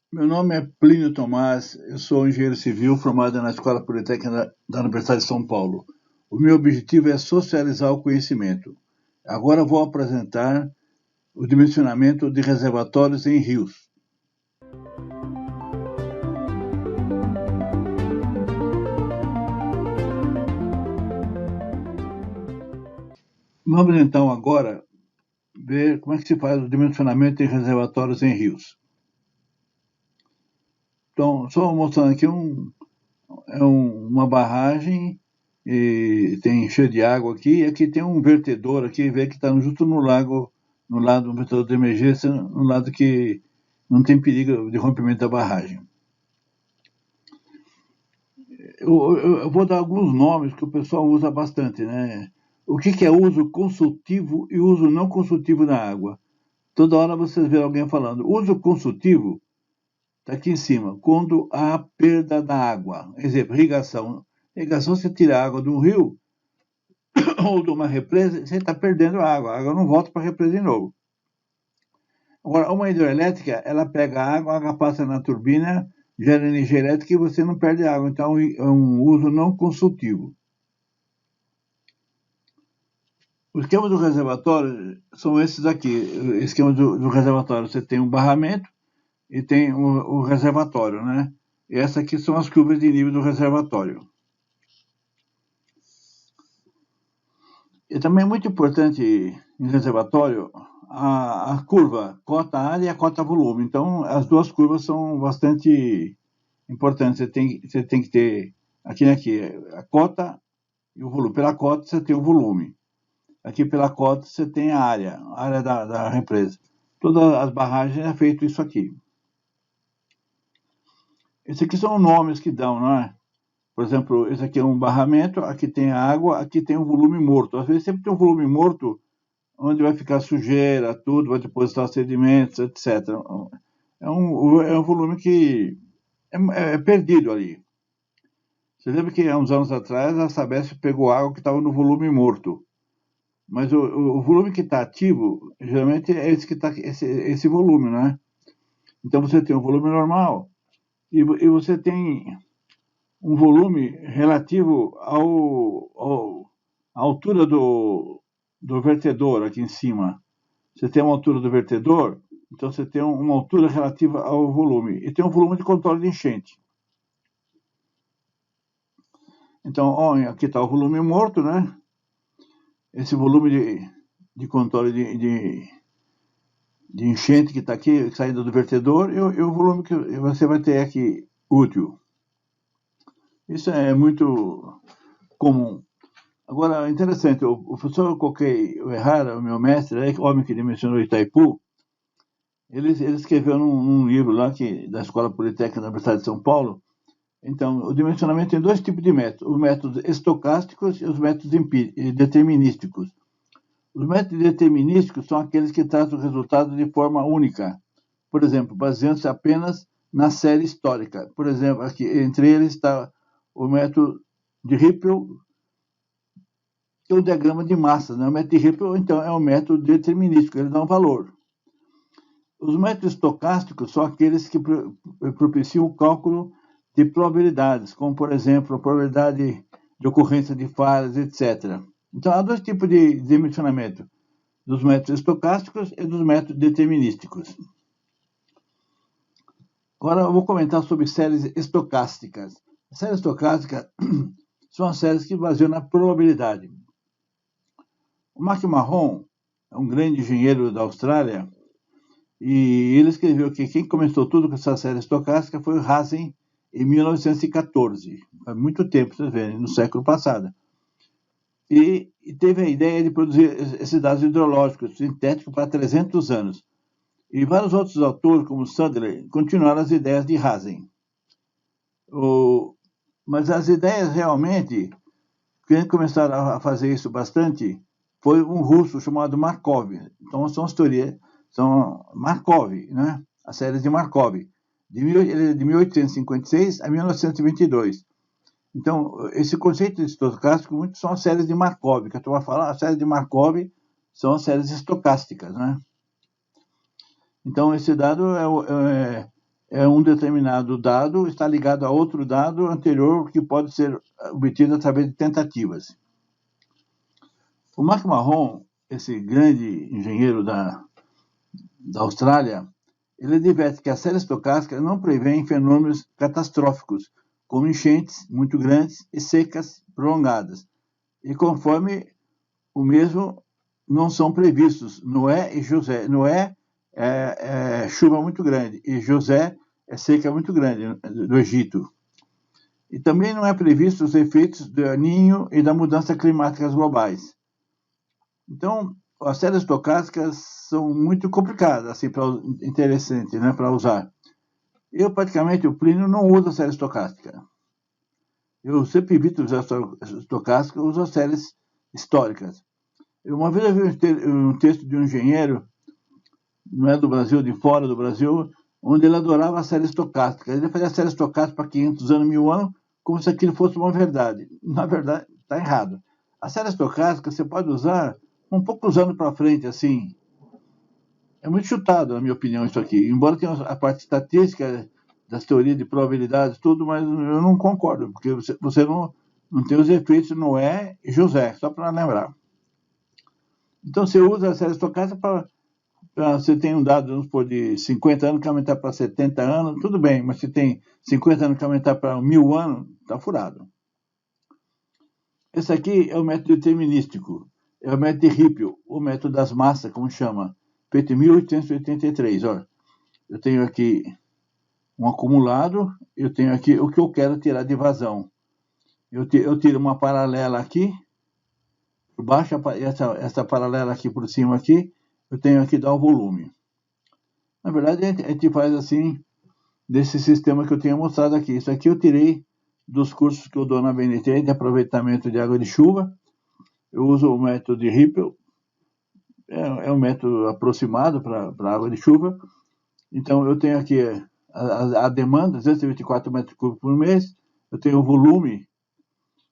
Meu nome é Plínio Tomás, eu sou engenheiro civil formado na Escola Politécnica da Universidade de São Paulo. O meu objetivo é socializar o conhecimento. Agora vou apresentar o dimensionamento de reservatórios em rios. Vamos então agora ver como é que se faz o dimensionamento de reservatórios em rios. Então, só mostrando aqui uma barragem, e tem cheio de água aqui, e aqui tem um vertedor aqui, vê que está justo no lago, no lado do vertedor de emergência, no lado que não tem perigo de rompimento da barragem. Eu vou dar alguns nomes que o pessoal usa bastante, né? O que é uso consultivo e uso não consultivo da água? Toda hora vocês vê alguém falando. Uso consultivo está aqui em cima, quando há perda da água. Exemplo, irrigação. Irrigação, você tira a água de um rio ou de uma represa, você está perdendo a água não volta para a represa de novo. Agora, uma hidrelétrica, ela pega a água passa na turbina, gera energia elétrica e você não perde água. Então, é um uso não consultivo. O esquema do reservatório são esses aqui. O esquema do reservatório, você tem um barramento e tem o reservatório, né? E essas aqui são as curvas de nível do reservatório. E também é muito importante em reservatório a curva cota área e a cota volume. Então, as duas curvas são bastante importantes. Você tem que ter aqui a cota e o volume. Pela cota você tem o volume. Aqui pela cota você tem a área da represa. Todas as barragens é feito isso aqui. Esses aqui são nomes que dão, não é? Por exemplo, esse aqui é um barramento, aqui tem a água, aqui tem um volume morto. Às vezes sempre tem um volume morto onde vai ficar sujeira, tudo, vai depositar sedimentos, etc. É um volume que é perdido ali. Você lembra que há uns anos atrás a Sabesp pegou água que estava no volume morto. Mas o volume que está ativo, geralmente é esse volume, né? Então você tem um volume normal e você tem um volume relativo à altura do vertedor aqui em cima. Você tem uma altura do vertedor, então você tem uma altura relativa ao volume. E tem um volume de controle de enchente. Então, ó, aqui está o volume morto, né? Esse volume de controle de enchente que está aqui, saindo do vertedor, e o volume que você vai ter aqui útil. Isso é muito comum. Agora, interessante, o professor Coquei Uehara, o meu mestre, o homem que dimensionou Itaipu, ele escreveu num livro lá da Escola Politécnica da Universidade de São Paulo. Então, o dimensionamento tem dois tipos de métodos, os métodos estocásticos e os métodos determinísticos. Os métodos determinísticos são aqueles que tratam o resultado de forma única, por exemplo, baseando-se apenas na série histórica. Por exemplo, aqui entre eles está o método de Rippel, que é o diagrama de massas. Né? O método de Rippel, então, é um método determinístico, ele dá um valor. Os métodos estocásticos são aqueles que propiciam o cálculo de probabilidades, como, por exemplo, a probabilidade de ocorrência de falhas, etc. Então, há dois tipos de dimensionamento, dos métodos estocásticos e dos métodos determinísticos. Agora, eu vou comentar sobre séries estocásticas. As séries estocásticas são as séries que baseiam na probabilidade. O McMahon é um grande engenheiro da Austrália, e ele escreveu que quem começou tudo com essa série estocástica foi o Hazen, em 1914. Há muito tempo, vocês verem, no século passado. E teve a ideia de produzir esses dados hidrológicos sintéticos para 300 anos. E vários outros autores, como Sandler, continuaram as ideias de Hazen. Mas as ideias realmente, quem começaram a fazer isso bastante, foi um russo chamado Markov. Então são as teorias, são Markov, né? As séries de Markov, de 1856 a 1922. Então, esse conceito de estocástico, muitos são as séries de Markov, que eu estou a falar, as séries de Markov são as séries estocásticas, né? Então, esse dado é um determinado dado está ligado a outro dado anterior que pode ser obtido através de tentativas. O McMahon, esse grande engenheiro da Austrália, ele adverte que a série estocástica não prevê fenômenos catastróficos, como enchentes muito grandes e secas prolongadas, e conforme o mesmo não são previstos Noé e José. Noé é chuva muito grande e José é seca muito grande do Egito. E também não é previsto os efeitos do El Niño e da mudança climática globais. Então, as séries estocásticas são muito complicadas, assim, interessantes, né, para usar. Eu, praticamente, o Plínio não uso a série estocástica. Eu sempre evito usar a estocástica, eu uso as séries históricas. Uma vez eu vi um texto de um engenheiro, não é do Brasil, de fora do Brasil, onde ele adorava a série estocástica. Ele fazia a série estocástica para 500 anos, 1000 anos, como se aquilo fosse uma verdade. Na verdade, está errado. A série estocástica você pode usar um poucos anos para frente, assim. É muito chutado, na minha opinião, isso aqui. Embora tenha a parte estatística das teorias de probabilidades, tudo, mas eu não concordo, porque você não tem os efeitos Noé e José, só para lembrar. Então, você usa a série estocástica para você tem um dado, vamos supor, de 50 anos que aumentar para 70 anos, tudo bem, mas se tem 50 anos que aumentar para 1000 anos, está furado. Esse aqui é o método determinístico, é o método de Hippel, o método das massas, como chama, feito em 1883. Olha, eu tenho aqui um acumulado, eu tenho aqui o que eu quero tirar de vazão. Eu tiro uma paralela aqui, por baixo, essa paralela aqui por cima aqui, eu tenho aqui dar o volume. Na verdade, a gente faz assim, desse sistema que eu tenho mostrado aqui. Isso aqui eu tirei dos cursos que eu dou na BNT de aproveitamento de água de chuva. Eu uso o método de Hippel, é um método aproximado para água de chuva. Então, eu tenho aqui a demanda, 224 metros cúbicos por mês, eu tenho o volume,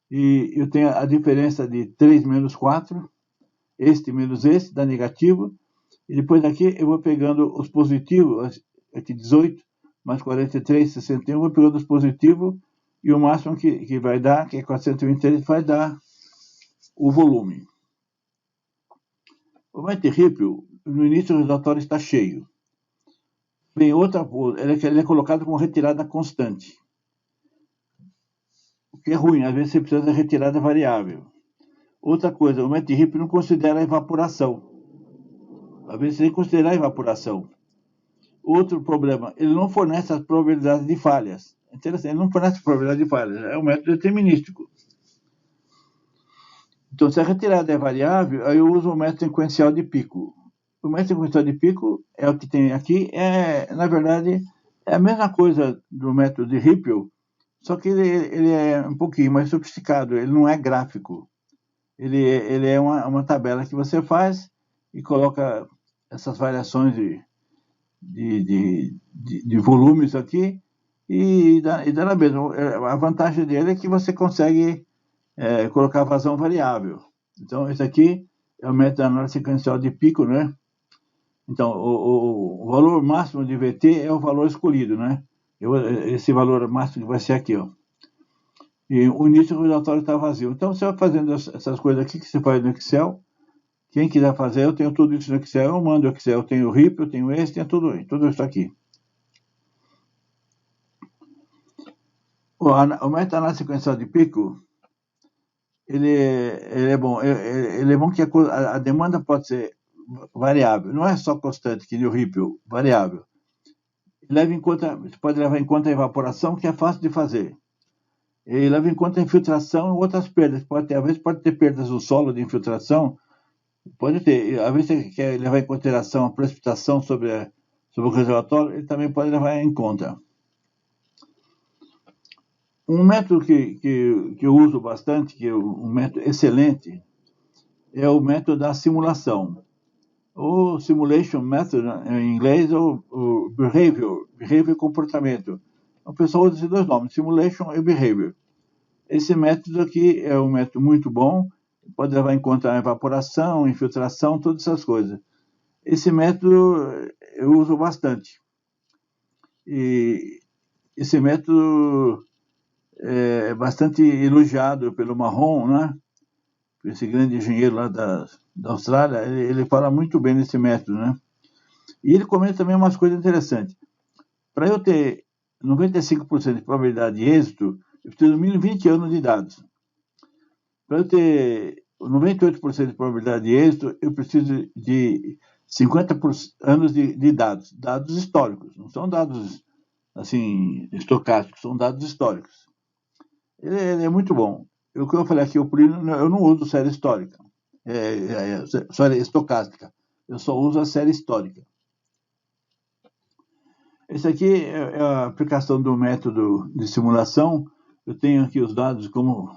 e eu tenho a diferença de 3 menos 4, este menos este, dá negativo, e depois aqui eu vou pegando os positivos, aqui 18 mais 43, 61, vou pegando os positivos, e o máximo que vai dar, que é 423, vai dar o volume. O método Hippel, no início o relatório está cheio. Bem, outra coisa, ele é colocado como retirada constante. O que é ruim, às vezes você precisa de retirada variável. Outra coisa, o método Hippel não considera a evaporação. Às vezes você tem que considerar a evaporação. Outro problema, ele não fornece as probabilidades de falhas. Interessante, ele não fornece probabilidade de falhas, é um método determinístico. Então, se a retirada é variável, aí eu uso o método sequencial de pico. O método sequencial de pico é o que tem aqui, na verdade, é a mesma coisa do método de Hippel, só que ele é um pouquinho mais sofisticado, ele não é gráfico. Ele é uma tabela que você faz e coloca essas variações de volumes aqui e dá na mesma. A vantagem dele é que você consegue colocar vazão variável. Então, esse aqui é o método de análise sequencial de pico, né? Então, o valor máximo de VT é o valor escolhido, né? Esse valor máximo vai ser aqui, ó. E o início do relatório está vazio. Então, você vai fazendo essas coisas aqui que você faz no Excel. Quem quiser fazer, eu tenho tudo isso no Excel, eu mando o Excel. Eu tenho o RIP, eu tenho esse, tenho tudo isso aqui. O método análise sequencial de pico, ele é bom. Ele é bom que a demanda pode ser variável. Não é só constante, que nem o RIP, variável. Você pode levar em conta a evaporação, que é fácil de fazer. Ele leva em conta a infiltração e outras perdas. Às vezes pode ter perdas no solo de infiltração, pode ter. Às vezes você quer levar em consideração a precipitação sobre o reservatório, ele também pode levar em conta. Um método que eu uso bastante, que é um método excelente, é o método da simulação. O simulation method, em inglês, ou o behavior comportamento. O pessoal usa esses dois nomes, simulation e behavior. Esse método aqui é um método muito bom, pode levar em conta a evaporação, infiltração, todas essas coisas. Esse método eu uso bastante. E esse método é bastante elogiado pelo Marron, né? Esse grande engenheiro lá da Austrália. Ele fala muito bem desse método, né? E ele comenta também umas coisas interessantes. Para eu ter 95% de probabilidade de êxito, eu preciso no mínimo 20 anos de dados. Para eu ter 98% de probabilidade de êxito, eu preciso de 50 anos de dados, dados históricos, não são dados assim estocásticos, são dados históricos. Ele é muito bom. O que eu falei aqui, eu não uso série histórica, série estocástica, eu só uso a série histórica. Esse aqui é a aplicação do método de simulação. Eu tenho aqui os dados, como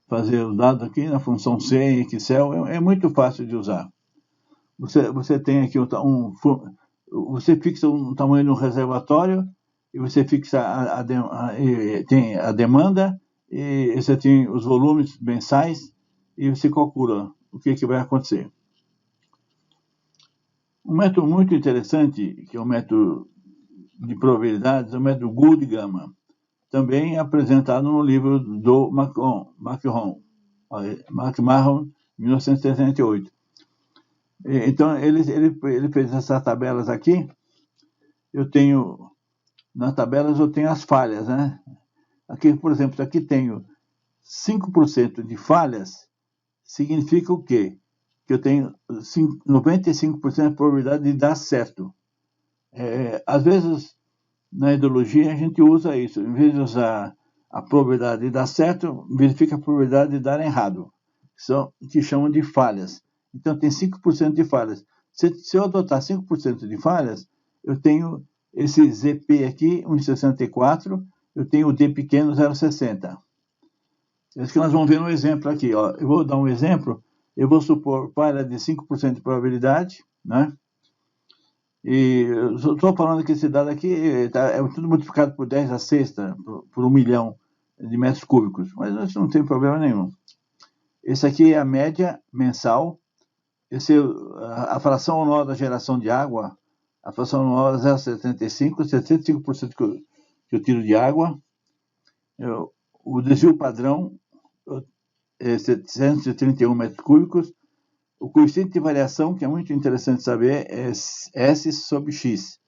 fazer os dados aqui na função C em Excel, é muito fácil de usar. Você tem aqui você fixa um tamanho de um reservatório e você fixa tem a demanda e você tem os volumes mensais e você calcula o que vai acontecer. Um método muito interessante, que é o método de probabilidades, é o método Gould-Gamma, também apresentado no livro do McMahon, 1978. Então, ele fez essas tabelas aqui. Nas tabelas eu tenho as falhas, né? Aqui, por exemplo, aqui tenho 5% de falhas, significa o quê? Que eu tenho 95% de probabilidade de dar certo. Às vezes, na ideologia, a gente usa isso. Em vez de usar a probabilidade de dar certo, verifica a probabilidade de dar errado, que chamam de falhas. Então, tem 5% de falhas. Se eu adotar 5% de falhas, eu tenho esse ZP aqui, 1,64, eu tenho o D pequeno, 0,60. É isso que nós vamos ver no exemplo aqui. Ó. Eu vou dar um exemplo. Eu vou supor falha de 5% de probabilidade, né? E estou falando que esse dado aqui é tudo multiplicado por 10 a sexta, por 1 milhão de metros cúbicos, mas isso não tem problema nenhum. Esse aqui é a média mensal. A fração anual da geração de água, a fração anual é 0,75, 75% que eu tiro de água. O desvio padrão é 731 metros cúbicos. O coeficiente de variação, que é muito interessante saber, é S sobre X.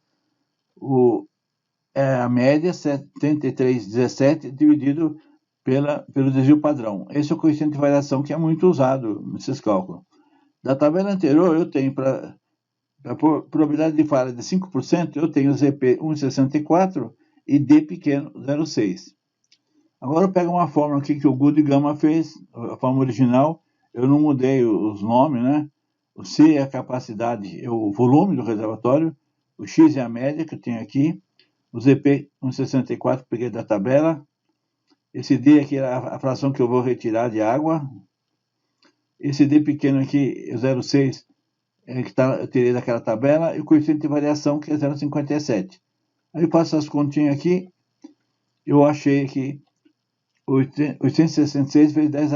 A média, 73,17, dividido pelo desvio padrão. Esse é o coeficiente de variação que é muito usado nesses cálculos. Da tabela anterior, eu tenho para a probabilidade de falha de 5%, eu tenho ZP 1,64 e D pequeno 0,6. Agora eu pego uma fórmula aqui que o Gould-Gamma fez, a fórmula original. Eu não mudei os nomes, né? O C é a capacidade, é o volume do reservatório. O X é a média que eu tenho aqui. O ZP 1,64 peguei da tabela. Esse D aqui é a fração que eu vou retirar de água. Esse D pequeno aqui, 0,6, que eu tirei daquela tabela. E o coeficiente de variação, que é 0,57. Aí eu faço as continhas aqui. Eu achei que 866 vezes 10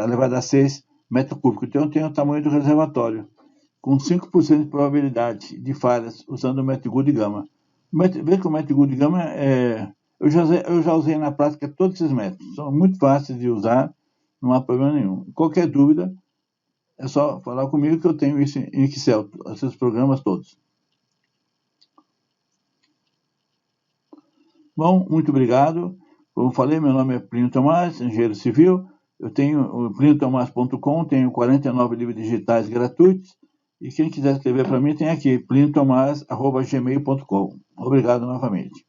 elevado a 6 metro cúbico. Então eu tenho o tamanho do reservatório, com 5% de probabilidade de falhas, usando o método Gould-Gamma. Veja que o método Gould-Gamma eu já usei na prática todos esses métodos. São muito fáceis de usar, não há problema nenhum. Qualquer dúvida, é só falar comigo que eu tenho isso em Excel, esses programas todos. Bom, muito obrigado. Como falei, meu nome é Plínio Tomás, engenheiro civil. Eu tenho o pliniotomás.com, tenho 49 livros digitais gratuitos. E quem quiser escrever para mim, tem aqui, pliniotomás@gmail.com. Obrigado novamente.